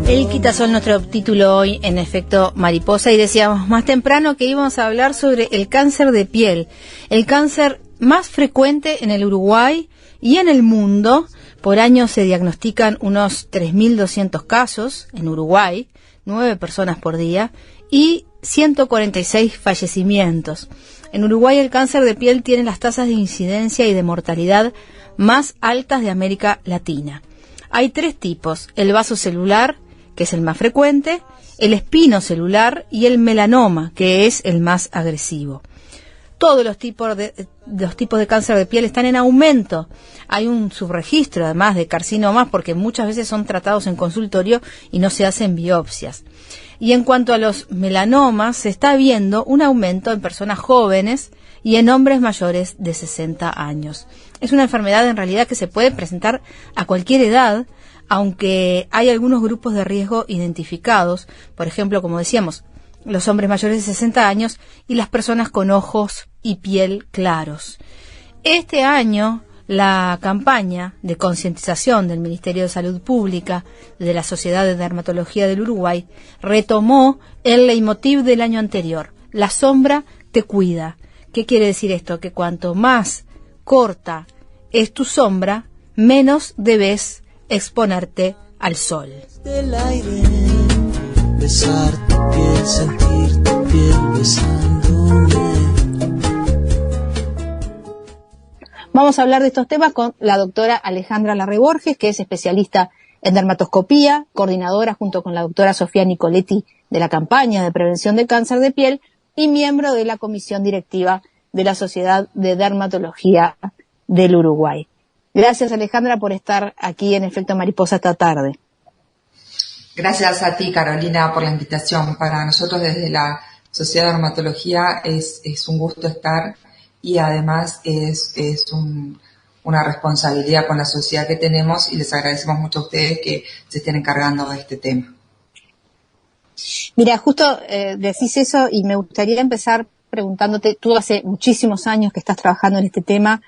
El quitasol, nuestro título hoy en Efecto Mariposa, y decíamos más temprano que íbamos a hablar sobre el cáncer de piel, el cáncer más frecuente en el Uruguay y en el mundo. Por año se diagnostican unos 3.200 casos en Uruguay, 9 personas por día, y 146 fallecimientos. En Uruguay el cáncer de piel tiene las tasas de incidencia y de mortalidad más altas de América Latina. Hay 3 tipos: el vasocelular, que es el más frecuente, el espinocelular y el melanoma, que es el más agresivo. Todos los tipos de cáncer de piel están en aumento. Hay un subregistro, además, de carcinomas, porque muchas veces son tratados en consultorio y no se hacen biopsias. Y en cuanto a los melanomas, se está viendo un aumento en personas jóvenes y en hombres mayores de 60 años. Es una enfermedad en realidad que se puede presentar a cualquier edad, aunque hay algunos grupos de riesgo identificados, por ejemplo, como decíamos, los hombres mayores de 60 años y las personas con ojos y piel claros. Este año, la campaña de concientización del Ministerio de Salud Pública de la Sociedad de Dermatología del Uruguay retomó el leitmotiv del año anterior: la sombra te cuida. ¿Qué quiere decir esto? Que cuanto más corta es tu sombra, menos debes exponerte al sol. Del aire, besar tu piel, sentir tu piel besándome. Vamos a hablar de estos temas con la doctora Alejandra Larre Borges, que es especialista en dermatoscopía, coordinadora junto con la doctora Sofía Nicoletti de la campaña de prevención del cáncer de piel y miembro de la comisión directiva de la Sociedad de Dermatología del Uruguay. Gracias, Alejandra, por estar aquí en Efecto Mariposa esta tarde. Gracias a ti, Carolina, por la invitación. Para nosotros desde la Sociedad de Dermatología es un gusto estar, y además es una responsabilidad con la sociedad que tenemos, y les agradecemos mucho a ustedes que se estén encargando de este tema. Mira, justo decís eso y me gustaría empezar preguntándote, tú hace muchísimos años que estás trabajando en este tema.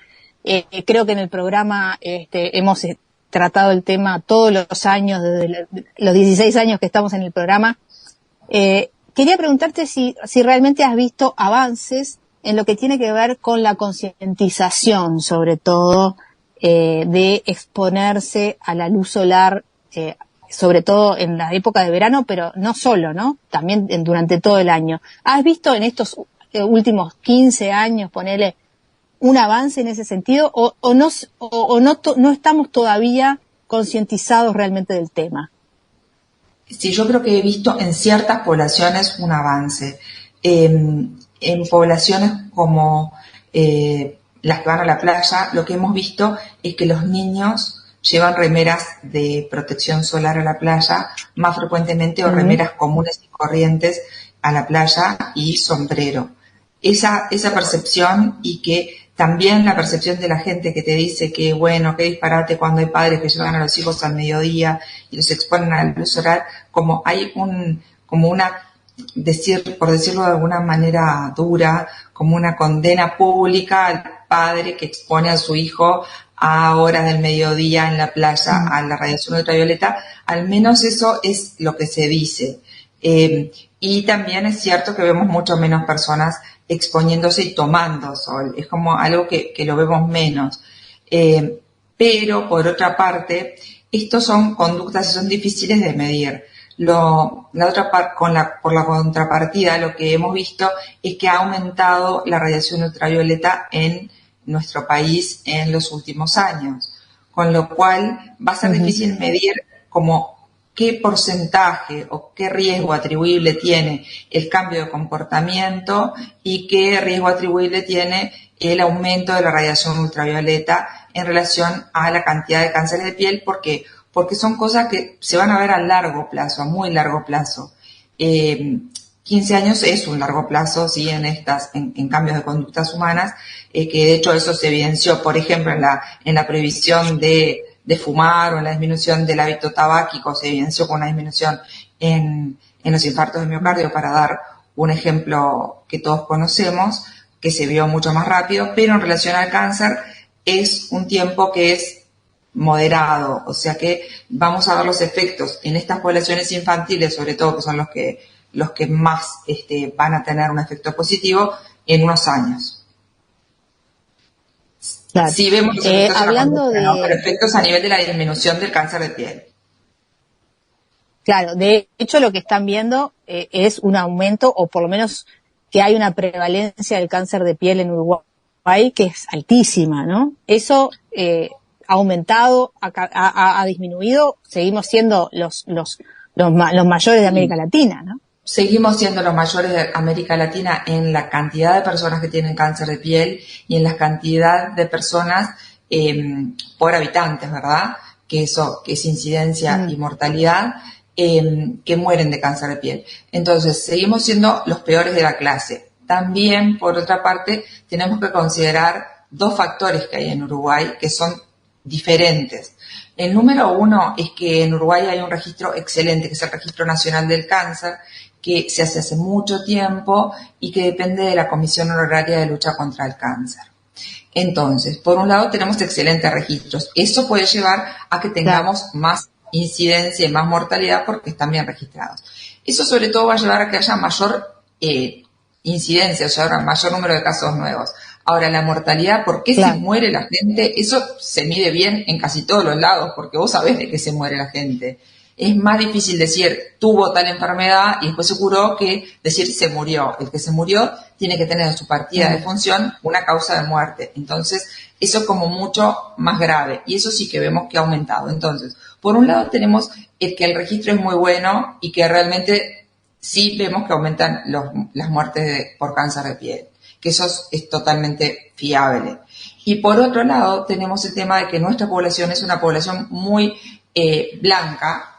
Creo que en el programa hemos tratado el tema todos los años, desde los 16 años que estamos en el programa. Quería preguntarte si realmente has visto avances en lo que tiene que ver con la concientización, sobre todo, de exponerse a la luz solar, sobre todo en la época de verano, pero no solo, ¿no? También durante todo el año. ¿Has visto en estos últimos 15 años, ponele, un avance en ese sentido, o no estamos todavía concientizados realmente del tema? Sí, yo creo que he visto en ciertas poblaciones un avance. En poblaciones como las que van a la playa, lo que hemos visto es que los niños llevan remeras de protección solar a la playa más frecuentemente, o remeras comunes y corrientes a la playa, y sombrero. Esa percepción, y que también la percepción de la gente que te dice que, bueno, qué disparate cuando hay padres que llevan a los hijos al mediodía y los exponen a la luz solar, como hay por decirlo de alguna manera dura, como una condena pública al padre que expone a su hijo a horas del mediodía en la playa a la radiación ultravioleta. Al menos eso es lo que se dice. Y también es cierto que vemos mucho menos personas exponiéndose y tomando sol. Es como algo que lo vemos menos. Pero, por otra parte, estos son conductas y son difíciles de medir. Por la contrapartida, lo que hemos visto es que ha aumentado la radiación ultravioleta en nuestro país en los últimos años, con lo cual va a ser difícil medir como qué porcentaje o qué riesgo atribuible tiene el cambio de comportamiento y qué riesgo atribuible tiene el aumento de la radiación ultravioleta en relación a la cantidad de cánceres de piel, porque son cosas que se van a ver a largo plazo, a muy largo plazo. 15 años es un largo plazo, sí, en cambios de conductas humanas, que de hecho eso se evidenció, por ejemplo, en la prohibición de fumar, o en la disminución del hábito tabáquico, se evidenció con una disminución en los infartos de miocardio, para dar un ejemplo que todos conocemos, que se vio mucho más rápido. Pero en relación al cáncer, es un tiempo que es moderado, o sea que vamos a ver los efectos en estas poblaciones infantiles, sobre todo, que son los que más van a tener un efecto positivo en unos años. Claro. Sí vemos los efectos hablando ¿no? Pero efectos a nivel de la disminución del cáncer de piel. Claro, de hecho lo que están viendo es un aumento, o por lo menos que hay una prevalencia del cáncer de piel en Uruguay que es altísima, ¿no? Eso ha aumentado, ha disminuido, seguimos siendo los mayores de América Latina, ¿no? Seguimos siendo los mayores de América Latina en la cantidad de personas que tienen cáncer de piel y en la cantidad de personas por habitantes, ¿verdad? Que es incidencia y mortalidad, que mueren de cáncer de piel. Entonces, seguimos siendo los peores de la clase. También, por otra parte, tenemos que considerar dos factores que hay en Uruguay que son diferentes. El número uno es que en Uruguay hay un registro excelente, que es el Registro Nacional del Cáncer, que se hace mucho tiempo y que depende de la Comisión Honoraria de Lucha contra el Cáncer. Entonces, por un lado tenemos excelentes registros. Eso puede llevar a que tengamos más incidencia y más mortalidad porque están bien registrados. Eso sobre todo va a llevar a que haya mayor incidencia, o sea, mayor número de casos nuevos. Ahora, la mortalidad, ¿por qué se muere la gente? Eso se mide bien en casi todos los lados, porque vos sabés de qué se muere la gente. Es más difícil decir, tuvo tal enfermedad y después se curó, que decir se murió. El que se murió tiene que tener en su partida de función una causa de muerte. Entonces, eso es como mucho más grave. Y eso sí que vemos que ha aumentado. Entonces, por un lado tenemos que el registro es muy bueno y que realmente sí vemos que aumentan las muertes por cáncer de piel, que eso es totalmente fiable. Y por otro lado tenemos el tema de que nuestra población es una población muy blanca,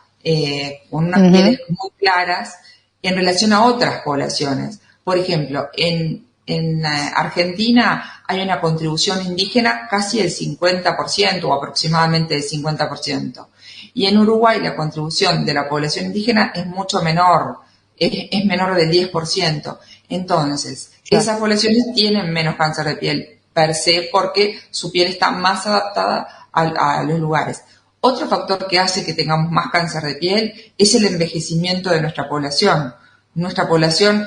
con unas pieles muy claras en relación a otras poblaciones. Por ejemplo, en Argentina hay una contribución indígena casi del 50% o aproximadamente del 50%. Y en Uruguay la contribución de la población indígena es mucho menor, es menor del 10%. Entonces, esas poblaciones tienen menos cáncer de piel per se porque su piel está más adaptada a los lugares. Otro factor que hace que tengamos más cáncer de piel es el envejecimiento de nuestra población. Nuestra población,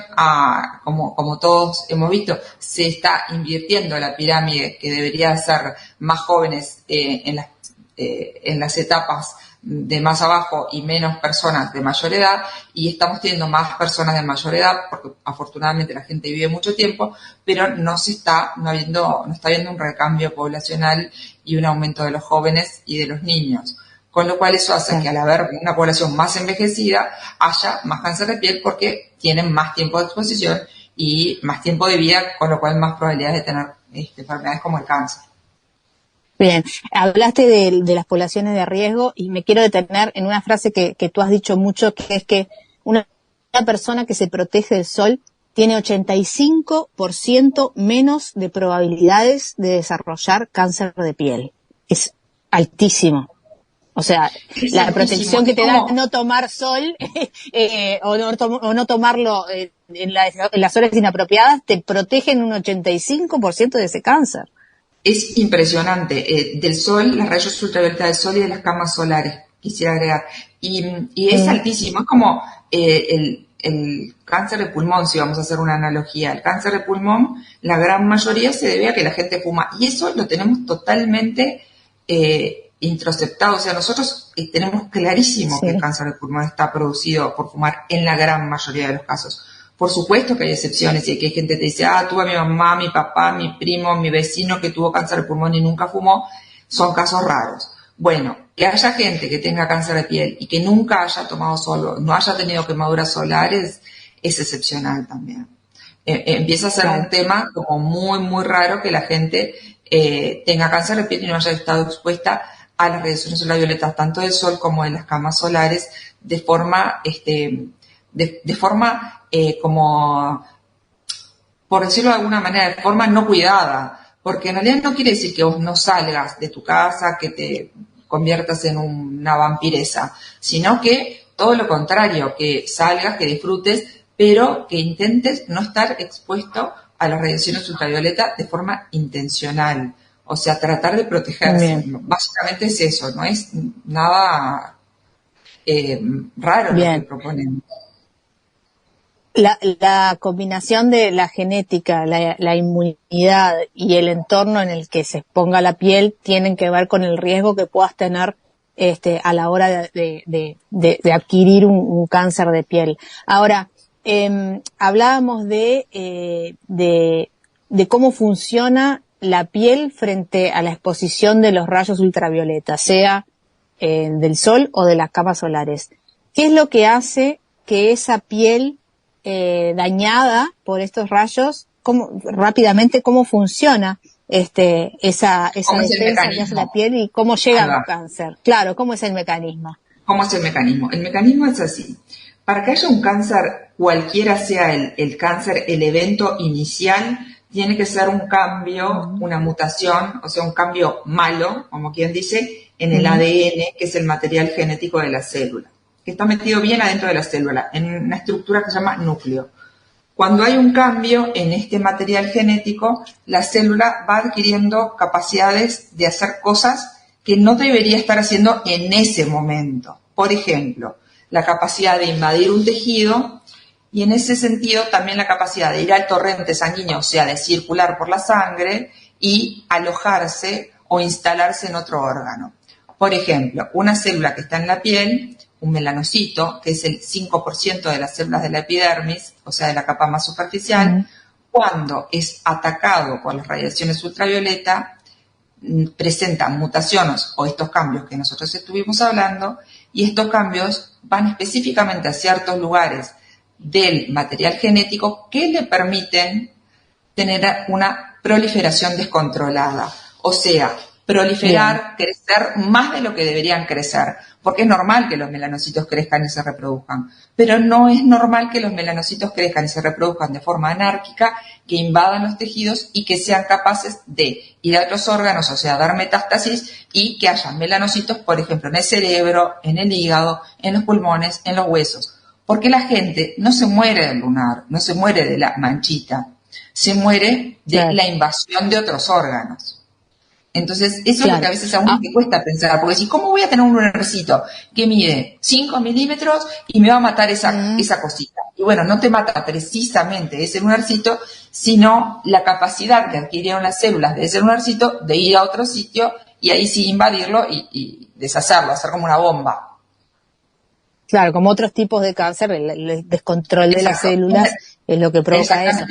como todos hemos visto, se está invirtiendo la pirámide, que debería ser más jóvenes en las etapas de más abajo y menos personas de mayor edad, y estamos teniendo más personas de mayor edad porque afortunadamente la gente vive mucho tiempo, pero no está habiendo un recambio poblacional y un aumento de los jóvenes y de los niños. Con lo cual eso hace que al haber una población más envejecida haya más cáncer de piel porque tienen más tiempo de exposición y más tiempo de vida, con lo cual más probabilidades de tener enfermedades como el cáncer. Bien, hablaste de las poblaciones de riesgo y me quiero detener en una frase que tú has dicho mucho, que es que una persona que se protege del sol tiene 85% menos de probabilidades de desarrollar cáncer de piel. Es altísimo. O sea, la protección que te da no tomar sol o no tomarlo en las horas inapropiadas te protegen un 85% de ese cáncer. Es impresionante, del sol, las rayos ultravioleta del sol y de las camas solares, quisiera agregar. Y es altísimo, es como el cáncer de pulmón, si vamos a hacer una analogía. El cáncer de pulmón, la gran mayoría se debe a que la gente fuma. Y eso lo tenemos totalmente introceptado. O sea, nosotros tenemos clarísimo que el cáncer de pulmón está producido por fumar en la gran mayoría de los casos. Por supuesto que hay excepciones y que hay gente que te dice, tuve a mi mamá, mi papá, mi primo, mi vecino que tuvo cáncer de pulmón y nunca fumó, son casos raros. Bueno, que haya gente que tenga cáncer de piel y que nunca haya tomado sol, no haya tenido quemaduras solares, es excepcional también. Empieza a ser un tema como muy, muy raro que la gente tenga cáncer de piel y no haya estado expuesta a las radiaciones ultravioletas, tanto del sol como de las camas solares, de forma como, por decirlo de alguna manera, de forma no cuidada, porque en realidad no quiere decir que vos no salgas de tu casa, que te conviertas en una vampiresa, sino que todo lo contrario, que salgas, que disfrutes, pero que intentes no estar expuesto a las radiaciones ultravioletas de forma intencional. O sea, tratar de protegerse. Bien. Básicamente es eso, no es nada raro lo que Bien. proponen. La combinación de la genética, la inmunidad y el entorno en el que se exponga la piel tienen que ver con el riesgo que puedas tener a la hora de adquirir un cáncer de piel. Ahora, hablábamos de cómo funciona la piel frente a la exposición de los rayos ultravioleta, sea del sol o de las capas solares. ¿Qué es lo que hace que esa piel dañada por estos rayos, rápidamente cómo funciona esa defensa que hace la piel y cómo llega al cáncer? Claro, ¿cómo es el mecanismo? ¿Cómo es el mecanismo? El mecanismo es así. Para que haya un cáncer, cualquiera sea el cáncer, el evento inicial tiene que ser un cambio, una mutación, o sea, un cambio malo, como quien dice, en el ADN, que es el material genético de la célula, que está metido bien adentro de la célula, en una estructura que se llama núcleo. Cuando hay un cambio en este material genético, la célula va adquiriendo capacidades de hacer cosas que no debería estar haciendo en ese momento. Por ejemplo, la capacidad de invadir un tejido y en ese sentido también la capacidad de ir al torrente sanguíneo, o sea, de circular por la sangre y alojarse o instalarse en otro órgano. Por ejemplo, una célula que está en la piel, un melanocito, que es el 5% de las células de la epidermis, o sea, de la capa más superficial, cuando es atacado por las radiaciones ultravioleta, presenta mutaciones o estos cambios que nosotros estuvimos hablando, y estos cambios van específicamente a ciertos lugares del material genético que le permiten tener una proliferación descontrolada. O sea, proliferar, crecer más de lo que deberían crecer, porque es normal que los melanocitos crezcan y se reproduzcan, pero no es normal que los melanocitos crezcan y se reproduzcan de forma anárquica, que invadan los tejidos y que sean capaces de ir a otros órganos, o sea, dar metástasis y que haya melanocitos, por ejemplo, en el cerebro, en el hígado, en los pulmones, en los huesos. Porque la gente no se muere del lunar, no se muere de la manchita, se muere de la invasión de otros órganos. Entonces, eso es lo que a veces a uno le cuesta pensar, porque si, ¿cómo voy a tener un lunarcito que mide 5 milímetros y me va a matar esa cosita? Y bueno, no te mata precisamente ese lunarcito, sino la capacidad que adquirieron las células de ese lunarcito de ir a otro sitio y ahí sí invadirlo y deshacerlo, hacer como una bomba. Claro, como otros tipos de cáncer, el descontrol de las células es lo que provoca eso.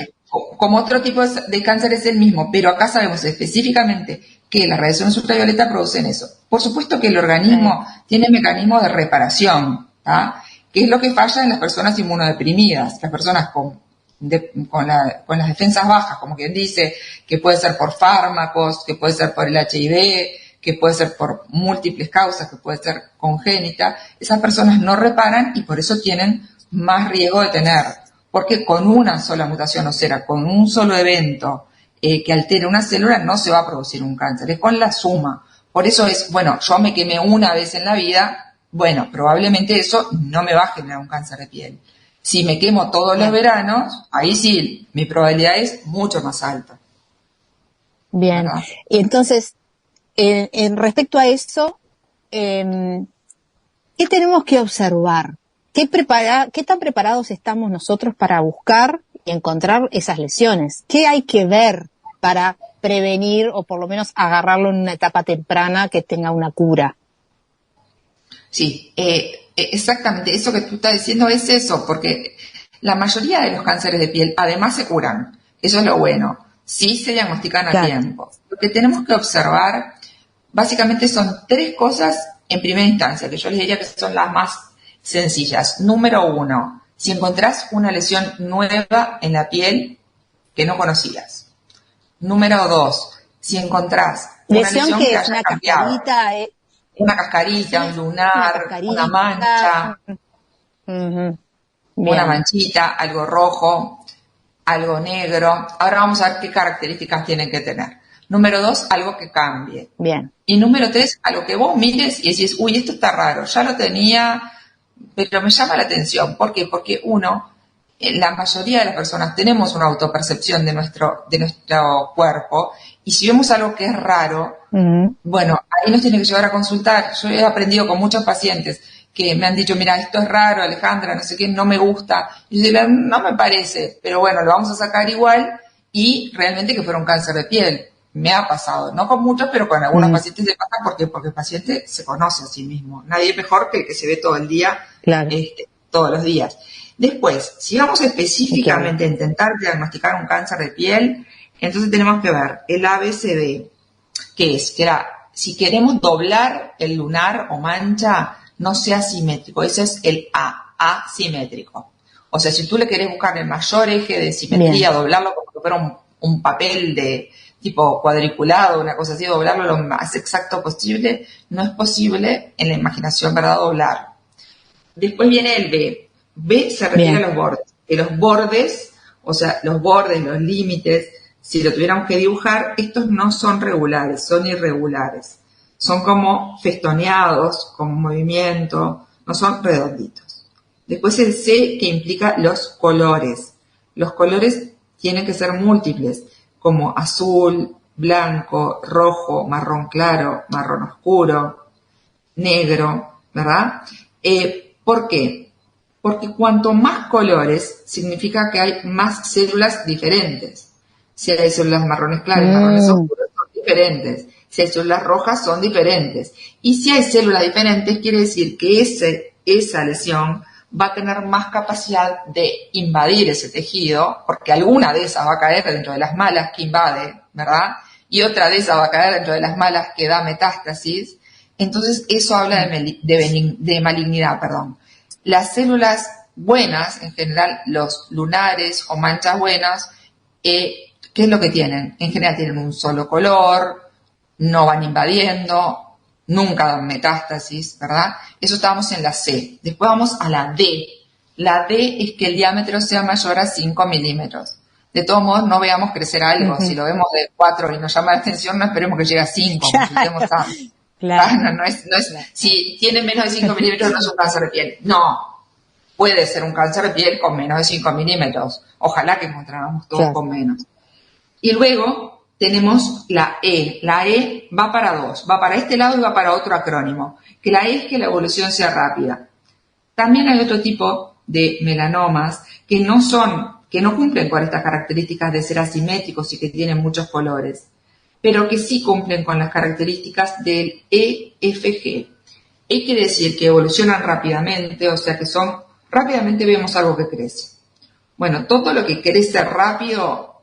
Como otro tipo de cáncer es el mismo, pero acá sabemos específicamente que las radiaciones ultravioleta producen eso. Por supuesto que el organismo tiene mecanismos de reparación, ¿tá? Que es lo que falla en las personas inmunodeprimidas, las personas con las defensas bajas, como quien dice, que puede ser por fármacos, que puede ser por el HIV, que puede ser por múltiples causas, que puede ser congénita. Esas personas no reparan y por eso tienen más riesgo de tener, porque con una sola mutación, o sea, con un solo evento que altere una célula, no se va a producir un cáncer, es con la suma. Por eso es, bueno, yo me quemé una vez en la vida, bueno, probablemente eso no me va a generar un cáncer de piel. Si me quemo todos los veranos, ahí sí, mi probabilidad es mucho más alta. Bien, ¿verdad? Y entonces, en respecto a eso, ¿qué tenemos que observar? ¿Qué tan preparados estamos nosotros para buscar y encontrar esas lesiones? ¿Qué hay que ver para prevenir o por lo menos agarrarlo en una etapa temprana que tenga una cura? Sí, exactamente. Eso que tú estás diciendo es eso, porque la mayoría de los cánceres de piel además se curan. Eso es lo bueno. Sí se diagnostican a tiempo. Lo que tenemos que observar básicamente son 3 cosas en primera instancia, que yo les diría que son las más sencillas. Número 1, si encontrás una lesión nueva en la piel que no conocías. Número 2, si encontrás una lesión que haya cambiado. Una cascarita, un lunar, una mancha, una manchita, algo rojo, algo negro. Ahora vamos a ver qué características tienen que tener. Número 2, algo que cambie. Bien. Y número 3, algo que vos mires y decís, uy, esto está raro, ya lo tenía, pero me llama la atención. ¿Por qué? Porque uno la mayoría de las personas tenemos una autopercepción de nuestro cuerpo, y si vemos algo que es raro, bueno, ahí nos tiene que llevar a consultar. Yo he aprendido con muchos pacientes que me han dicho, mira, esto es raro, Alejandra, no sé qué, no me gusta. Y yo digo, no me parece, pero bueno, lo vamos a sacar igual, y realmente que fuera un cáncer de piel. Me ha pasado, no con muchos, pero con algunos pacientes se pasa. ¿Por qué? Porque el paciente se conoce a sí mismo. Nadie es mejor que el que se ve todo el día, Claro. Todos los días. Después, si vamos específicamente a intentar diagnosticar un cáncer de piel, entonces tenemos que ver el ABCD, que era, si queremos doblar el lunar o mancha, no sea simétrico. Ese es el A, asimétrico. O sea, si tú le querés buscar el mayor eje de simetría, doblarlo como si fuera un papel de tipo cuadriculado, una cosa así, doblarlo lo más exacto posible, no es posible en la imaginación, ¿verdad?, doblar. Después viene el B. B se refiere a los bordes. Que los bordes, o sea, los bordes, los límites, si lo tuviéramos que dibujar, estos no son regulares, son irregulares. Son como festoneados, con movimiento, no son redonditos. Después el C, que implica los colores. Los colores tienen que ser múltiples, como azul, blanco, rojo, marrón claro, marrón oscuro, negro, ¿verdad? ¿Por qué? Porque cuanto más colores, significa que hay más células diferentes. Si hay células marrones claras y marrones oscuros, son diferentes. Si hay células rojas, son diferentes. Y si hay células diferentes, quiere decir que esa lesión va a tener más capacidad de invadir ese tejido, porque alguna de esas va a caer dentro de las malas que invade, ¿verdad? Y otra de esas va a caer dentro de las malas que da metástasis. Entonces, eso habla de malignidad, perdón. Las células buenas, en general, los lunares o manchas buenas, ¿qué es lo que tienen? En general tienen un solo color, no van invadiendo, nunca dan metástasis, ¿verdad? Eso estábamos en la C. Después vamos a la D. La D es que el diámetro sea mayor a 5 milímetros. De todos modos, no veamos crecer algo. Si lo vemos de 4 y nos llama la atención, no esperemos que llegue a 5. Claro. No es, si tiene menos de 5 milímetros, no es un cáncer de piel. No. Puede ser un cáncer de piel con menos de 5 milímetros. Ojalá que encontráramos todos con menos. Y luego tenemos la E. La E va para dos. Va para este lado y va para otro acrónimo. Que la E es que la evolución sea rápida. También hay otro tipo de melanomas que no cumplen con estas características de ser asimétricos y que tienen muchos colores, pero que sí cumplen con las características del EFG. E quiere decir que evolucionan rápidamente, o sea que rápidamente vemos algo que crece. Bueno, todo lo que crece rápido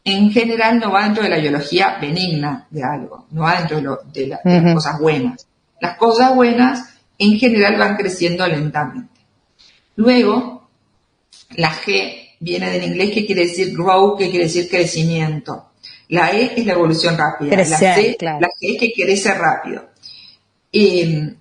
en general no va dentro de la biología benigna de algo, no va dentro de las cosas buenas. Las cosas buenas en general van creciendo lentamente. Luego, la G viene del inglés, que quiere decir grow, que quiere decir crecimiento. La E es la evolución rápida. La G es que crece rápido. Y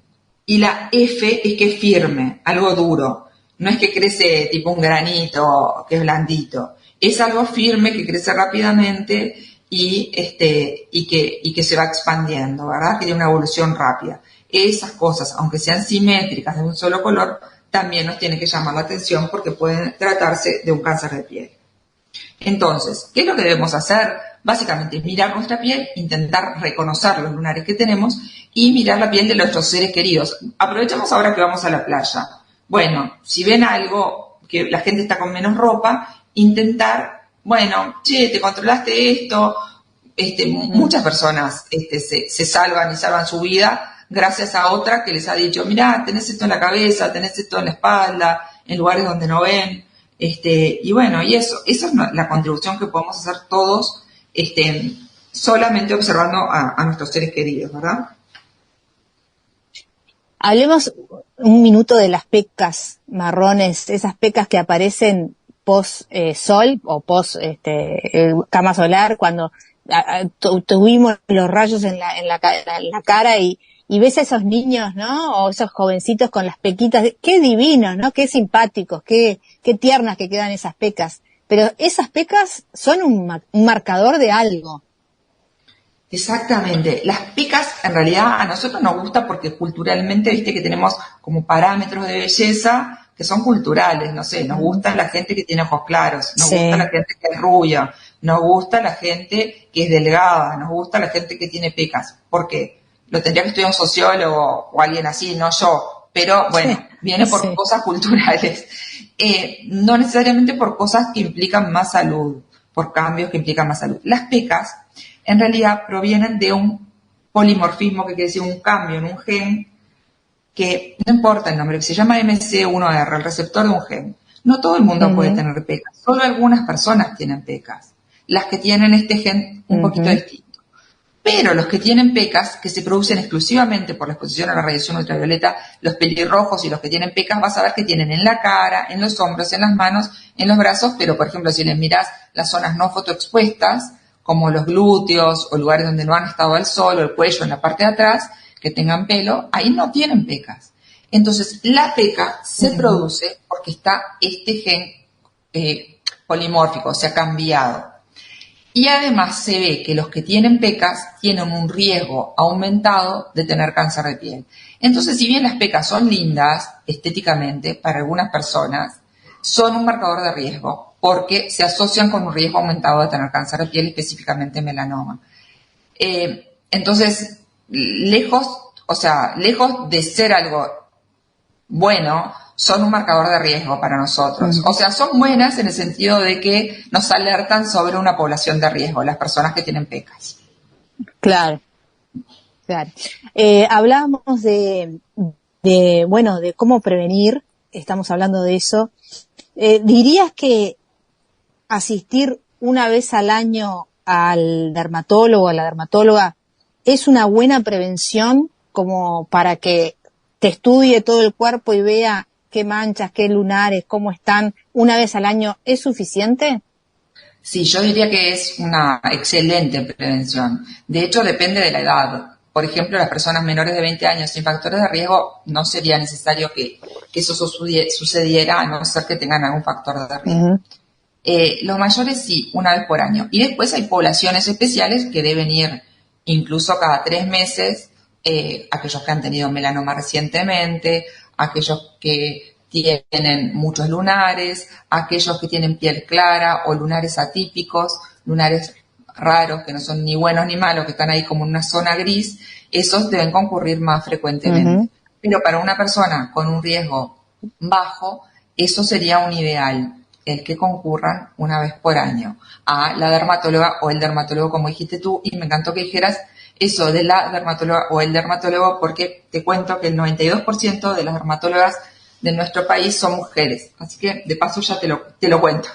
la F es que es firme, algo duro. No es que crece tipo un granito, que es blandito. Es algo firme que crece rápidamente y que se va expandiendo, ¿verdad? Que tiene una evolución rápida. Esas cosas, aunque sean simétricas de un solo color, también nos tiene que llamar la atención porque pueden tratarse de un cáncer de piel. Entonces, ¿qué es lo que debemos hacer? Básicamente es mirar nuestra piel, intentar reconocer los lunares que tenemos y mirar la piel de nuestros seres queridos. Aprovechamos ahora que vamos a la playa. Bueno, si ven algo, que la gente está con menos ropa, intentar, bueno, che, te controlaste esto. Muchas personas se salvan y salvan su vida gracias a otra que les ha dicho, mirá, tenés esto en la cabeza, tenés esto en la espalda, en lugares donde no ven. Y bueno, y eso es la contribución que podemos hacer todos, solamente observando a nuestros seres queridos, ¿verdad? Hablemos un minuto de las pecas marrones, esas pecas que aparecen post sol o post cama solar, cuando tuvimos los rayos en la cara y ves a esos niños, ¿no? O esos jovencitos con las pequitas, qué divinos, ¿no? Qué simpáticos, qué tiernas que quedan esas pecas. Pero esas pecas son un marcador de algo. Exactamente. Las pecas, en realidad, a nosotros nos gusta porque culturalmente, viste que tenemos como parámetros de belleza, que son culturales, no sé, nos gusta la gente que tiene ojos claros, nos Sí. gusta la gente que es rubia, nos gusta la gente que es delgada, nos gusta la gente que tiene pecas. ¿Por qué? Lo tendría que estudiar un sociólogo o alguien así, no yo. Pero bueno, viene por Sí. cosas culturales. No necesariamente por cosas que implican más salud, por cambios que implican más salud. Las pecas, en realidad, provienen de un polimorfismo, que quiere decir un cambio en un gen, que no importa el nombre, que se llama MC1R, el receptor de un gen. No todo el mundo puede tener pecas, solo algunas personas tienen pecas, las que tienen este gen un poquito distinto. Pero los que tienen pecas, que se producen exclusivamente por la exposición a la radiación ultravioleta, los pelirrojos y los que tienen pecas, vas a ver que tienen en la cara, en los hombros, en las manos, en los brazos, pero por ejemplo si les mirás las zonas no fotoexpuestas, como los glúteos o lugares donde no han estado al sol, o el cuello en la parte de atrás, que tengan pelo, ahí no tienen pecas. Entonces la peca se produce porque está este gen polimórfico, se ha cambiado. Y además se ve que los que tienen pecas tienen un riesgo aumentado de tener cáncer de piel. Entonces, si bien las pecas son lindas estéticamente para algunas personas, son un marcador de riesgo porque se asocian con un riesgo aumentado de tener cáncer de piel, específicamente melanoma. Entonces, lejos de ser algo bueno, son un marcador de riesgo para nosotros. O sea, son buenas en el sentido de que nos alertan sobre una población de riesgo, las personas que tienen pecas. Claro, claro. Hablábamos de cómo prevenir, estamos hablando de eso. ¿Dirías que asistir una vez al año al dermatólogo, a la dermatóloga, es una buena prevención como para que te estudie todo el cuerpo y vea qué manchas, qué lunares, cómo están una vez al año? ¿Es suficiente? Sí, yo diría que es una excelente prevención. De hecho, depende de la edad. Por ejemplo, las personas menores de 20 años sin factores de riesgo no sería necesario que eso sucediera, a no ser que tengan algún factor de riesgo. Los mayores sí, una vez por año. Y después hay poblaciones especiales que deben ir incluso cada 3 meses, aquellos que han tenido melanoma recientemente, aquellos que tienen muchos lunares, aquellos que tienen piel clara o lunares atípicos, lunares raros que no son ni buenos ni malos, que están ahí como en una zona gris, esos deben concurrir más frecuentemente. Pero para una persona con un riesgo bajo, eso sería un ideal, el que concurran una vez por año a la dermatóloga o el dermatólogo, como dijiste tú, y me encantó que dijeras eso de la dermatóloga o el dermatólogo, porque te cuento que el 92% de las dermatólogas de nuestro país son mujeres, así que de paso ya te lo cuento.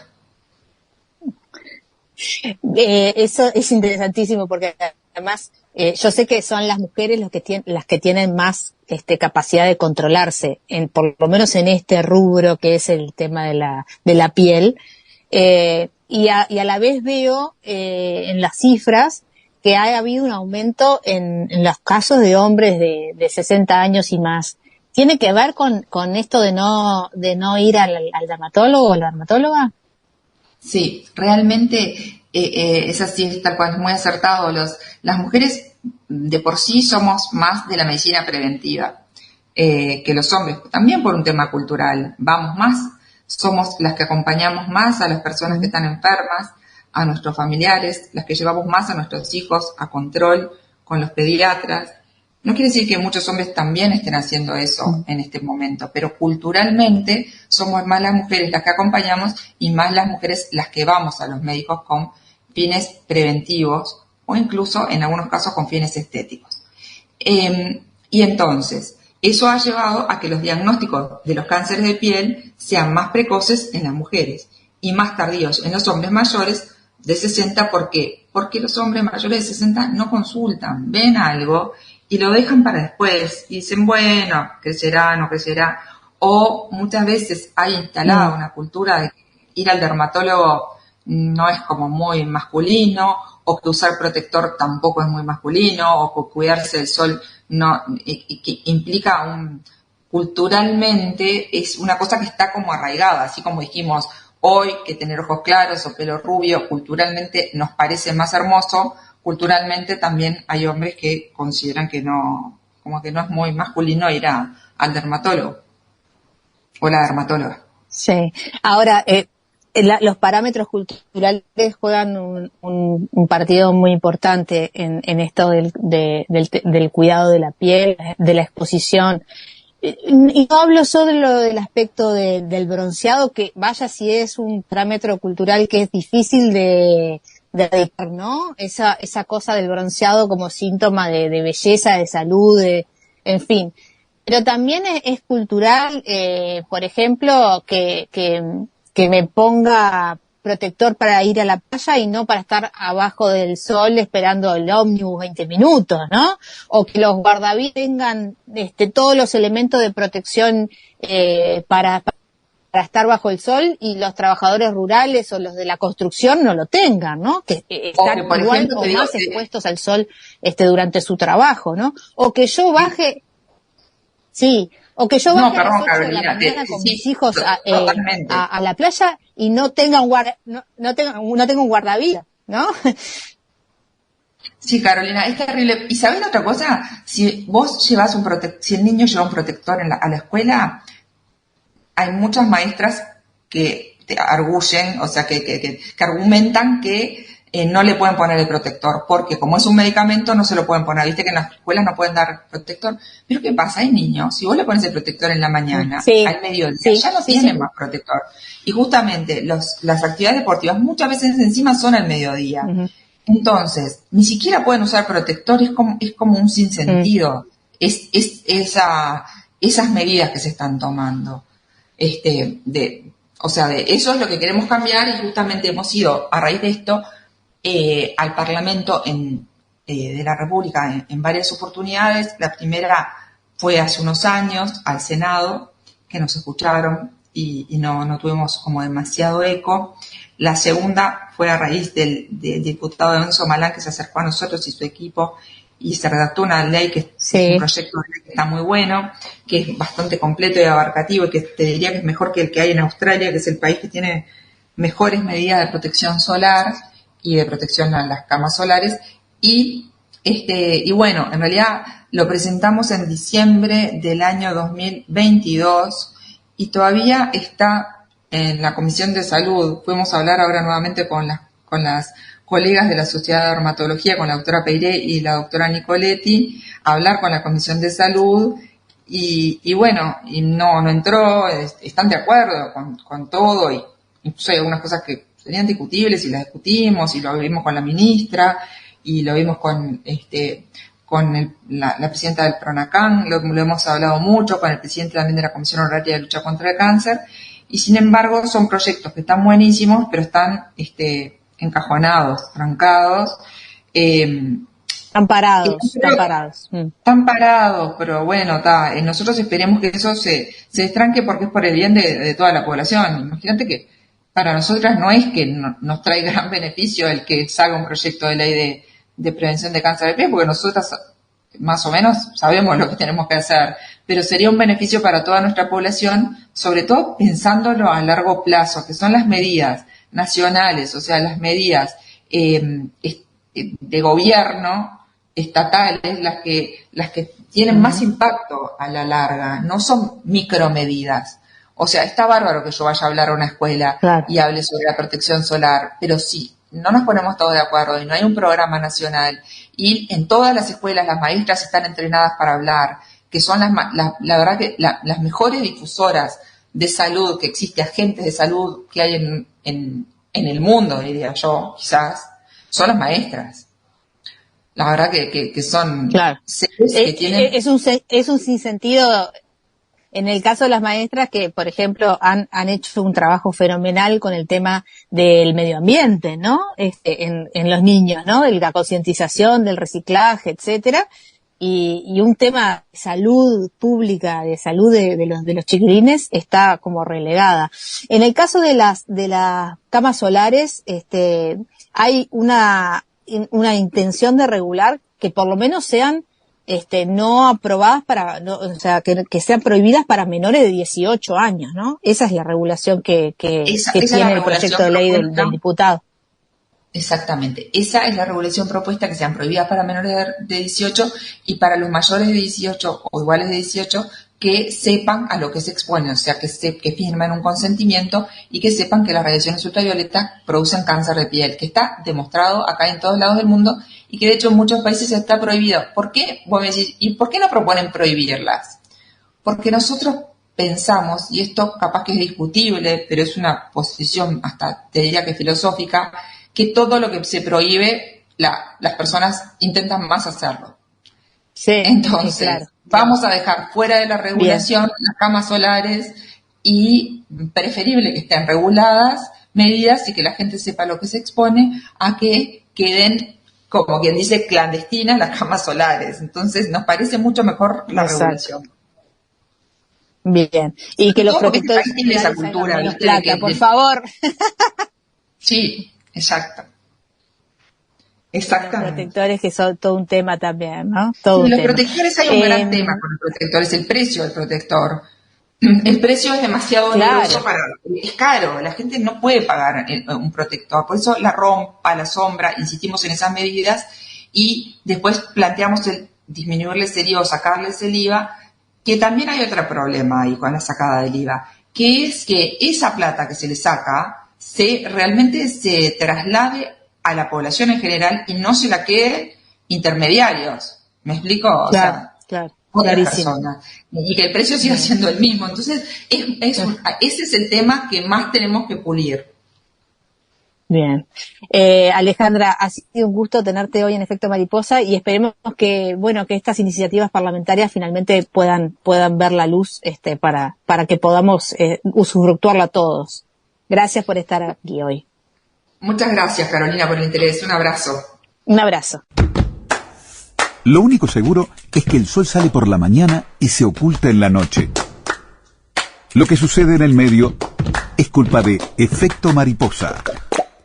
Eso es interesantísimo porque además yo sé que son las mujeres las que tienen más capacidad de controlarse, por lo menos en este rubro que es el tema de la piel, y a la vez veo en las cifras que ha habido un aumento en los casos de hombres de 60 años y más. ¿Tiene que ver con esto de no ir al dermatólogo o a la dermatóloga? Sí, realmente es así, es tal cual, es muy acertado. Las mujeres de por sí somos más de la medicina preventiva que los hombres, también por un tema cultural. Vamos más, somos las que acompañamos más a las personas que están enfermas, a nuestros familiares, las que llevamos más a nuestros hijos a control con los pediatras. No quiere decir que muchos hombres también estén haciendo eso en este momento, pero culturalmente somos más las mujeres las que acompañamos y más las mujeres las que vamos a los médicos con fines preventivos o incluso en algunos casos con fines estéticos. Y entonces, eso ha llevado a que los diagnósticos de los cánceres de piel sean más precoces en las mujeres y más tardíos en los hombres mayores de 60. ¿Por qué? Porque los hombres mayores de 60 no consultan, ven algo y lo dejan para después y dicen, bueno, crecerá, no crecerá. O muchas veces hay instalada una cultura de que ir al dermatólogo no es como muy masculino, o que usar protector tampoco es muy masculino, o que cuidarse del sol no, que implica culturalmente es una cosa que está como arraigada, así como dijimos hoy que tener ojos claros o pelo rubio culturalmente nos parece más hermoso. Culturalmente también hay hombres que consideran que no, como que no es muy masculino ir al dermatólogo. o la dermatóloga. Sí. Ahora, los parámetros culturales juegan un partido muy importante en esto del cuidado de la piel, de la exposición. Y no hablo solo del aspecto del bronceado, que vaya si es un parámetro cultural que es difícil de erradicar, ¿no? Esa cosa del bronceado como síntoma de belleza, de salud, en fin. Pero también es cultural, por ejemplo, que me ponga protector para ir a la playa y no para estar abajo del sol esperando el ómnibus 20 minutos, ¿no? O que los guardavidas tengan todos los elementos de protección para estar bajo el sol y los trabajadores rurales o los de la construcción no lo tengan, ¿no? Que están por igual ejemplo, o más expuestos al sol durante su trabajo, ¿no? O que yo baje, sí, o que yo baje a las 8 de la mañana con mis hijos a la playa y no tenga no tenga un guardavidas, ¿no? Sí, Carolina, es terrible. ¿Y sabés otra cosa? Si vos llevas si el niño lleva un protector a la escuela, hay muchas maestras que te arguyen, o sea, que argumentan que no le pueden poner el protector, porque como es un medicamento no se lo pueden poner. Viste que en las escuelas no pueden dar protector. Pero ¿qué pasa? Hay niños, si vos le pones el protector en la mañana, al mediodía, ya no tienen más protector. Y justamente las actividades deportivas muchas veces encima son al mediodía. Uh-huh. Entonces, ni siquiera pueden usar protector, es como un sinsentido. Esas medidas que se están tomando. O sea, eso es lo que queremos cambiar, y justamente hemos ido, a raíz de esto, al Parlamento de la República en varias oportunidades. La primera fue hace unos años al Senado, que nos escucharon y no tuvimos como demasiado eco. La segunda fue a raíz del diputado Enzo Malán, que se acercó a nosotros y su equipo, y se redactó una ley que es un proyecto de ley que está muy bueno, que es bastante completo y abarcativo, y que te diría que es mejor que el que hay en Australia, que es el país que tiene mejores medidas de protección solar y de protección a las camas solares. Y bueno, en realidad lo presentamos en diciembre del año 2022 y todavía está en la Comisión de Salud. Fuimos a hablar ahora nuevamente con las colegas de la Sociedad de Dermatología, con la doctora Peiré y la doctora Nicoletti, a hablar con la Comisión de Salud, y bueno, y no entró. Están de acuerdo con todo, y incluso hay algunas cosas que serían discutibles y las discutimos, y lo vimos con la ministra, y lo vimos con la presidenta del PRONACAN, lo hemos hablado mucho, con el presidente también de la Comisión Honoraria de Lucha contra el Cáncer, y sin embargo son proyectos que están buenísimos, pero están encajonados, trancados. Están parados. Están parados, pero bueno, nosotros esperemos que eso se destranque, porque es por el bien de toda la población. Imagínate que para nosotras no es que nos trae gran beneficio el que salga un proyecto de ley de prevención de cáncer de piel, porque nosotras más o menos sabemos lo que tenemos que hacer, pero sería un beneficio para toda nuestra población, sobre todo pensándolo a largo plazo, que son las medidas nacionales, o sea, las medidas de gobierno estatales, las que tienen más impacto a la larga, no son micromedidas. O sea, está bárbaro que yo vaya a hablar a una escuela y hable sobre la protección solar, pero si no nos ponemos todos de acuerdo y no hay un programa nacional, y en todas las escuelas las maestras están entrenadas para hablar, que son la verdad que las mejores difusoras de salud que existe, agentes de salud que hay en el mundo, diría yo, quizás, son las maestras. La verdad que son seres que tienen... Es un sinsentido. En el caso de las maestras que, por ejemplo, han hecho un trabajo fenomenal con el tema del medio ambiente, ¿no? En los niños, ¿no? De la concientización, del reciclaje, etcétera. Y un tema de salud pública, de salud de los chiquilines, está como relegada. En el caso de las camas solares, hay una intención de regular que por lo menos sean no aprobadas o sea, que sean prohibidas para menores de 18 años, ¿no? Esa es la regulación que tiene el proyecto de ley del diputado. Exactamente. Esa es la regulación propuesta, que sean prohibidas para menores de 18, y para los mayores de 18 o iguales de 18 que sepan a lo que se exponen, o sea, que firmen un consentimiento y que sepan que las radiaciones ultravioletas producen cáncer de piel, que está demostrado acá en todos lados del mundo y que de hecho en muchos países está prohibido. ¿Por qué? Vos me decís, ¿y por qué no proponen prohibirlas? Porque nosotros pensamos, y esto capaz que es discutible, pero es una posición hasta te diría que filosófica, que todo lo que se prohíbe, las personas intentan más hacerlo. Sí, Entonces, sí, claro. Vamos a dejar fuera de la regulación las camas solares y preferible que estén reguladas medidas y que la gente sepa lo que se expone a que queden, como quien dice, clandestinas las camas solares. Entonces, nos parece mucho mejor la regulación. Bien. Y que los protectores este tiene esa cultura, ¿viste? Plata, por favor. Sí, exacto. Exactamente. Los protectores, que son todo un tema también, ¿no? Todo un los tema. protectores, hay un gran tema con los protectores, el precio del protector. El precio es demasiado oneroso es caro, la gente no puede pagar un protector, por eso la rompa, la sombra, insistimos en esas medidas y después planteamos el disminuirles el IVA o sacarles el IVA, que también hay otro problema ahí con la sacada del IVA, que es que esa plata que se le saca realmente se traslade a la población en general y no se la quede intermediarios. ¿Me explico? Claro, otras personas. Y que el precio siga siendo el mismo. Entonces, ese es el tema que más tenemos que pulir. Bien. Alejandra, ha sido un gusto tenerte hoy en Efecto Mariposa y esperemos que, que estas iniciativas parlamentarias finalmente puedan ver la luz, para que podamos usufructuarla todos. Gracias por estar aquí hoy. Muchas gracias, Carolina, por el interés. Un abrazo. Un abrazo. Lo único seguro es que el sol sale por la mañana y se oculta en la noche. Lo que sucede en el medio es culpa de Efecto Mariposa.